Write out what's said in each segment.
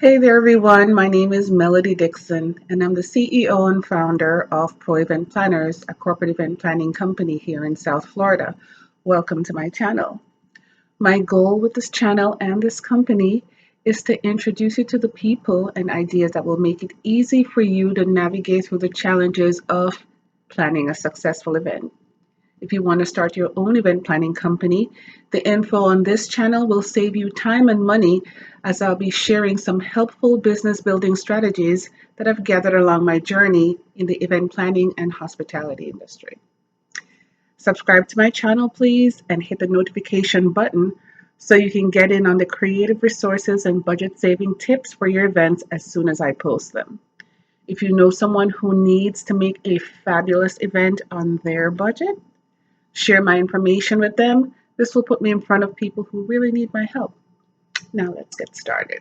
Hey there, everyone. My name is Melody Dixon, and I'm the CEO and founder of Pro Event Planners, a corporate event planning company here in South Florida. Welcome to my channel. My goal with this channel and this company is to introduce you to the people and ideas that will make it easy for you to navigate through the challenges of planning a successful event. If you want to start your own event planning company, the info on this channel will save you time and money as I'll be sharing some helpful business building strategies that I've gathered along my journey in the event planning and hospitality industry. Subscribe to my channel, please, and hit the notification button so you can get in on the creative resources and budget saving tips for your events as soon as I post them. If you know someone who needs to make a fabulous event on their budget, share my information with them. This will put me in front of people who really need my help. Now let's get started.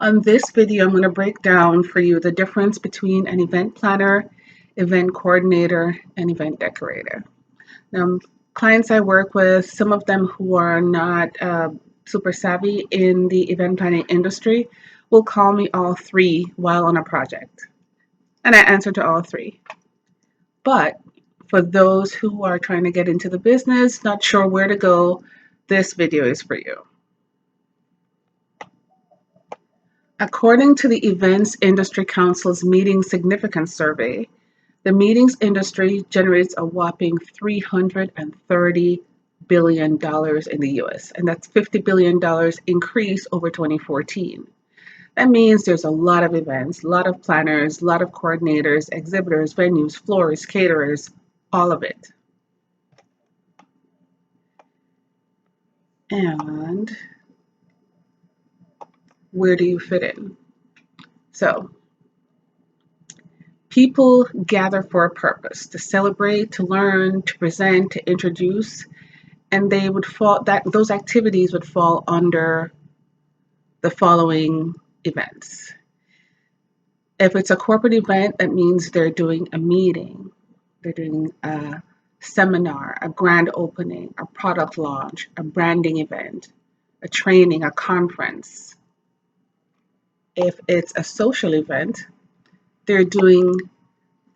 On this video, I'm going to break down for you the difference between an event planner, event coordinator, and event decorator. Now, clients I work with, some of them who are not super savvy in the event planning industry, will call me all three while on a project. And I answer to all three. But for those who are trying to get into the business, not sure where to go, this video is for you. According to the Events Industry Council's Meeting Significance Survey, the meetings industry generates a whopping $330 billion in the US, and that's $50 billion increase over 2014. That means there's a lot of events, a lot of planners, a lot of coordinators, exhibitors, venues, floors, caterers, all of it. And where do you fit in? So, people gather for a purpose, to celebrate, to learn, to present, to introduce, and they would fall that those activities would fall under the following events. If it's a corporate event, that means they're doing a meeting, they're doing a seminar, a grand opening, a product launch, a branding event, a training, a conference. If it's a social event, they're doing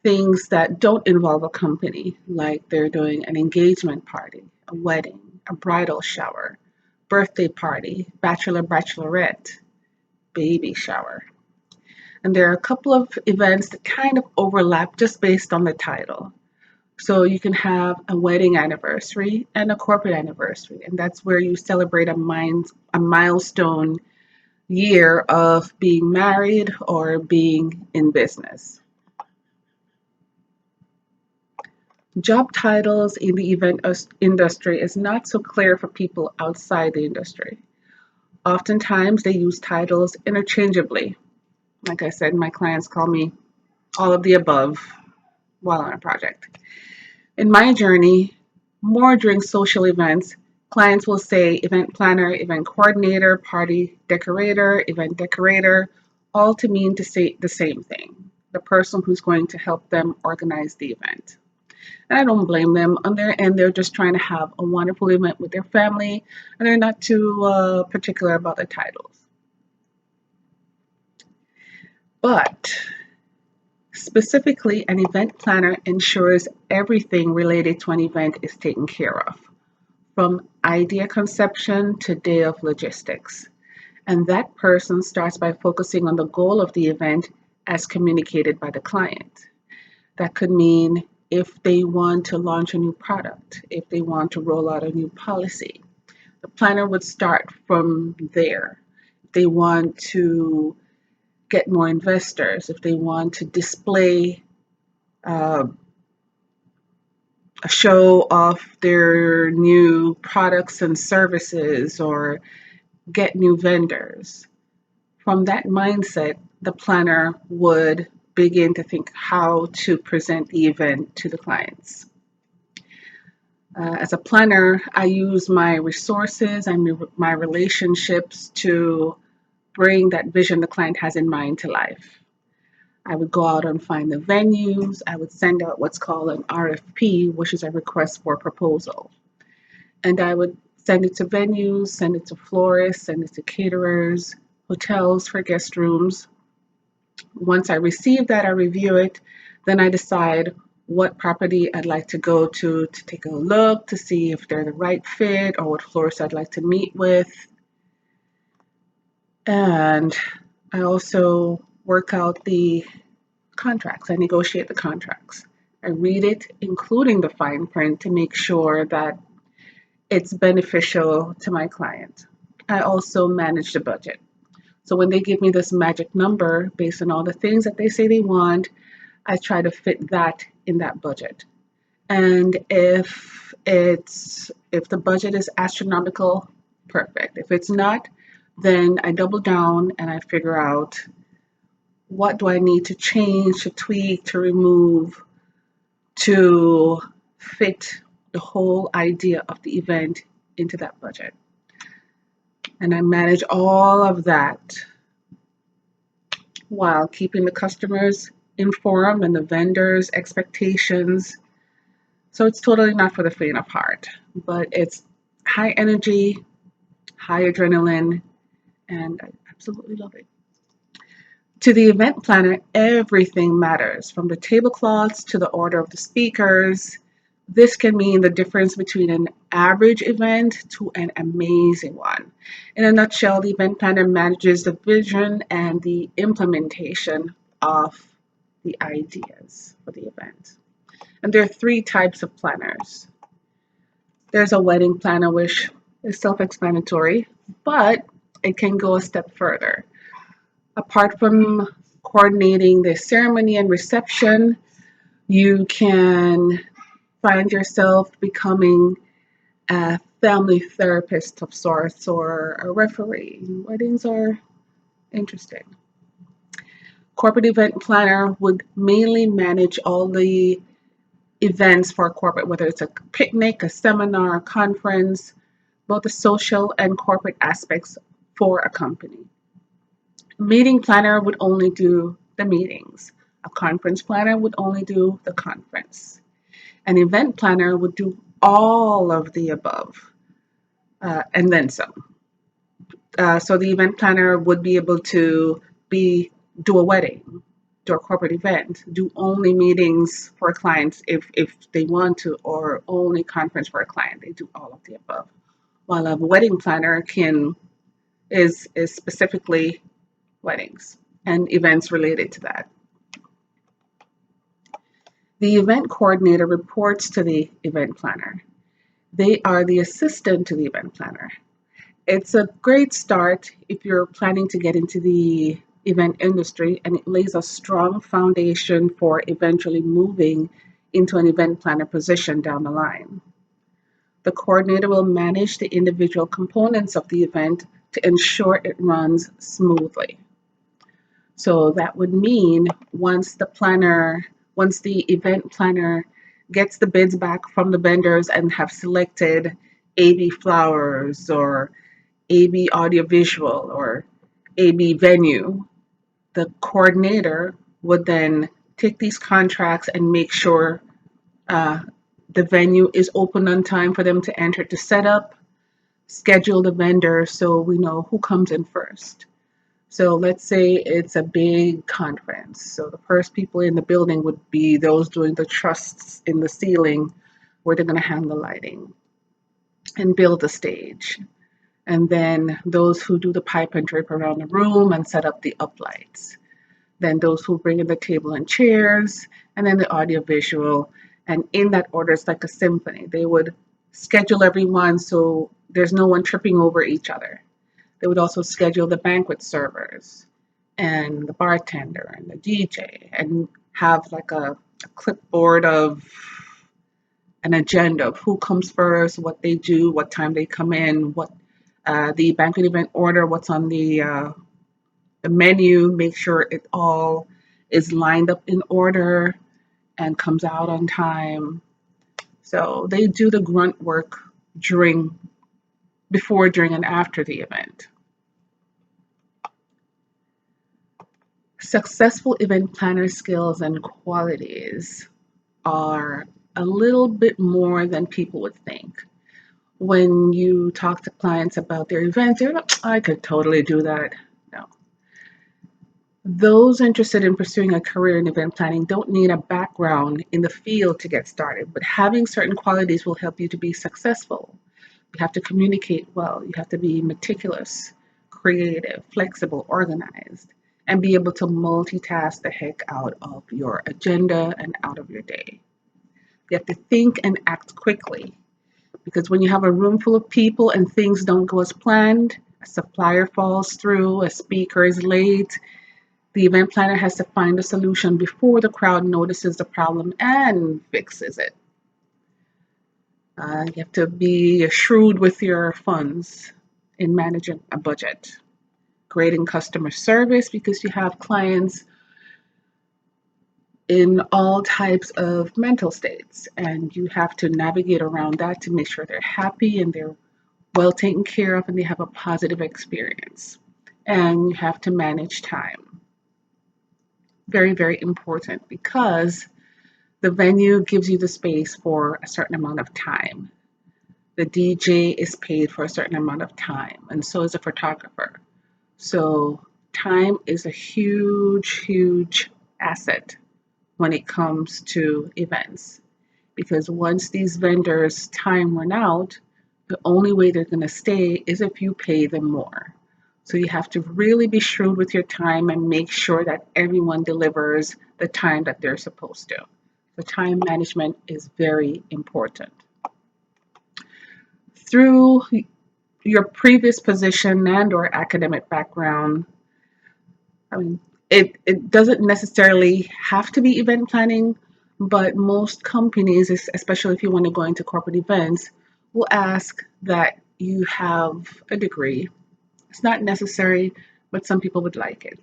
things that don't involve a company, like they're doing an engagement party, a wedding, a bridal shower, birthday party, bachelorette, baby shower. And there are a couple of events that kind of overlap just based on the title. So you can have a wedding anniversary and a corporate anniversary, and that's where you celebrate a milestone year of being married or being in business. Job titles in the event industry is not so clear for people outside the industry. Oftentimes they use titles interchangeably. Like I said, my clients call me all of the above while on a project. In my journey, more during social events, clients will say event planner, event coordinator, party decorator, event decorator, all to mean to say the same thing, the person who's going to help them organize the event. And I don't blame them. On their end, they're just trying to have a wonderful event with their family, and they're not too particular about the titles. But specifically, an event planner ensures everything related to an event is taken care of, from idea conception to day of logistics. And that person starts by focusing on the goal of the event as communicated by the client. That could mean if they want to launch a new product, if they want to roll out a new policy. The planner would start from there. If they want to get more investors, if they want to display a show of their new products and services or get new vendors. From that mindset, the planner would begin to think how to present the event to the clients. As a planner, I use my resources and my relationships to bring that vision the client has in mind to life. I would go out and find the venues. I would send out what's called an RFP, which is a request for proposal. And I would Send it to venues, send it to florists, send it to caterers, hotels for guest rooms. Once I receive that, I review it. Then I decide what property I'd like to go to take a look to see if they're the right fit or what florist I'd like to meet with. And I also work out the contracts. I negotiate the contracts. I read it, including the fine print, to make sure that it's beneficial to my client. I also manage the budget. So when they give me this magic number based on all the things that they say they want, I try to fit that in that budget. And if the budget is astronomical, perfect. If it's not, then I double down and I figure out what do I need to change, to tweak, to remove, to fit the whole idea of the event into that budget. And I manage all of that while keeping the customers informed and the vendors' expectations. So it's totally not for the faint of heart, but it's high energy, high adrenaline, and I absolutely love it. To the event planner, everything matters, from the tablecloths to the order of the speakers. This can mean the difference between an average event to an amazing one. In a nutshell, the event planner manages the vision and the implementation of the ideas for the event. And there are three types of planners. There's a wedding planner, which is self-explanatory, but it can go a step further. Apart from coordinating the ceremony and reception, you can find yourself becoming a family therapist of sorts or a referee. Weddings are interesting. Corporate event planner would mainly manage all the events for a corporate, whether it's a picnic, a seminar, a conference, both the social and corporate aspects for a company. Meeting planner would only do the meetings. A conference planner would only do the conference. An event planner would do all of the above and then some. So the event planner would be able to do a wedding, do a corporate event, do only meetings for clients if they want to, or only conference for a client. They do all of the above. While a wedding planner is specifically weddings and events related to that. The event coordinator reports to the event planner. They are the assistant to the event planner. It's a great start if you're planning to get into the event industry, and it lays a strong foundation for eventually moving into an event planner position down the line. The coordinator will manage the individual components of the event to ensure it runs smoothly. So that would mean once the event planner gets the bids back from the vendors and have selected AB Flowers or AB Audiovisual or AB Venue, the coordinator would then take these contracts and make sure uh, the venue is open on time for them to enter to set up, schedule the vendor so we know who comes in first. So let's say it's a big conference. So the first people in the building would be those doing the trusses in the ceiling where they're going to hang the lighting and build the stage. And then those who do the pipe and drape around the room and set up the uplights. Then those who bring in the table and chairs, and then the audio visual. And in that order, it's like a symphony. They would schedule everyone so there's no one tripping over each other. They would also schedule the banquet servers and the bartender and the DJ and have like a clipboard of an agenda of who comes first, what they do, what time they come in, what the banquet event order, what's on the menu, make sure it all is lined up in order and comes out on time. So they do the grunt work before, during, and after the event. Successful event planner skills and qualities are a little bit more than people would think. when you talk to clients about their events, they're like, I could totally do that. No. Those interested in pursuing a career in event planning don't need a background in the field to get started, but having certain qualities will help you to be successful. You have to communicate well, you have to be meticulous, creative, flexible, organized, and be able to multitask the heck out of your agenda and out of your day. You have to think and act quickly because when you have a room full of people and things don't go as planned, a supplier falls through, a speaker is late, the event planner has to find a solution before the crowd notices the problem and fixes it. You have to be shrewd with your funds in managing a budget, creating customer service because you have clients in all types of mental states, and you have to navigate around that to make sure they're happy and they're well taken care of and they have a positive experience. And you have to manage time. Very, very important because the venue gives you the space for a certain amount of time. The DJ is paid for a certain amount of time, and so is a photographer. So, time is a huge, huge asset when it comes to events because once these vendors' time run out, the only way they're going to stay is if you pay them more. So, you have to really be shrewd with your time and make sure that everyone delivers the time that they're supposed to. So, time management is very important. Through your previous position and or academic background, I mean, it doesn't necessarily have to be event planning, but most companies, especially if you want to go into corporate events, will ask that you have a degree. It's not necessary, but some people would like it.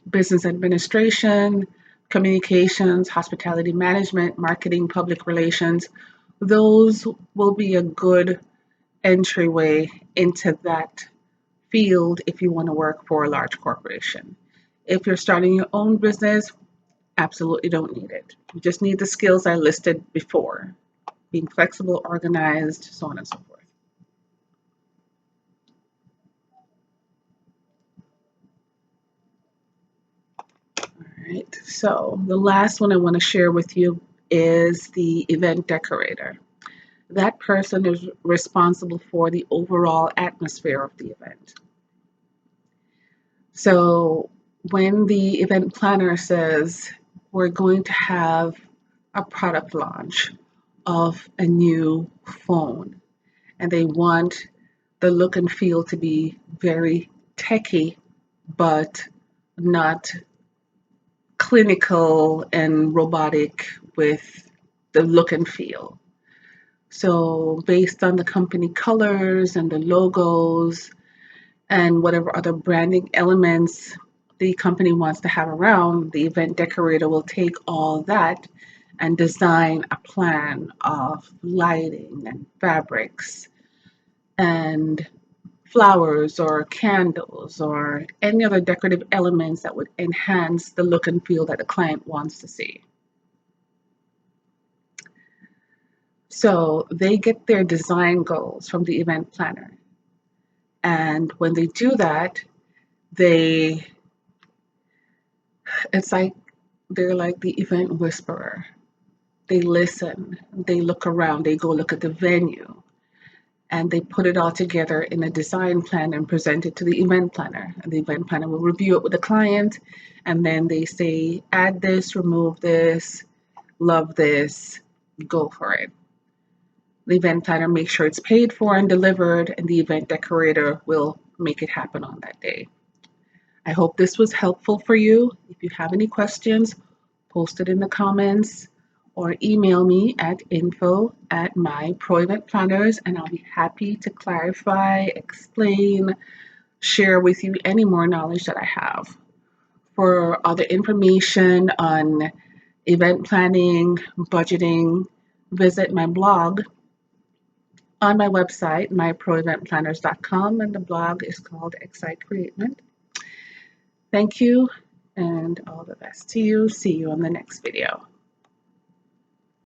Business administration, communications, hospitality management, marketing, public relations, those will be a good entryway into that field if you want to work for a large corporation. If you're starting your own business, absolutely don't need it. You just need the skills I listed before, being flexible, organized, so on and so forth. All right, so the last one I want to share with you is the event decorator. That person is responsible for the overall atmosphere of the event. So when the event planner says we're going to have a product launch of a new phone and they want the look and feel to be very techy but not clinical and robotic with the look and feel. So based on the company colors and the logos and whatever other branding elements the company wants to have around, the event decorator will take all that and design a plan of lighting and fabrics and flowers or candles or any other decorative elements that would enhance the look and feel that the client wants to see. So they get their design goals from the event planner. And when they do that, they it's like they're like the event whisperer. They listen, they look around, they go look at the venue, and they put it all together in a design plan and present it to the event planner. And the event planner will review it with the client, and then they say, add this, remove this, love this, go for it. The event planner makes sure it's paid for and delivered, and the event decorator will make it happen on that day. I hope this was helpful for you. If you have any questions, post it in the comments or email me at info@myproeventplanners and I'll be happy to clarify, explain, share with you any more knowledge that I have. For other information on event planning, budgeting, visit my blog on my website, myproeventplanners.com, and the blog is called Excite Createment. Thank you and all the best to you. See you on the next video.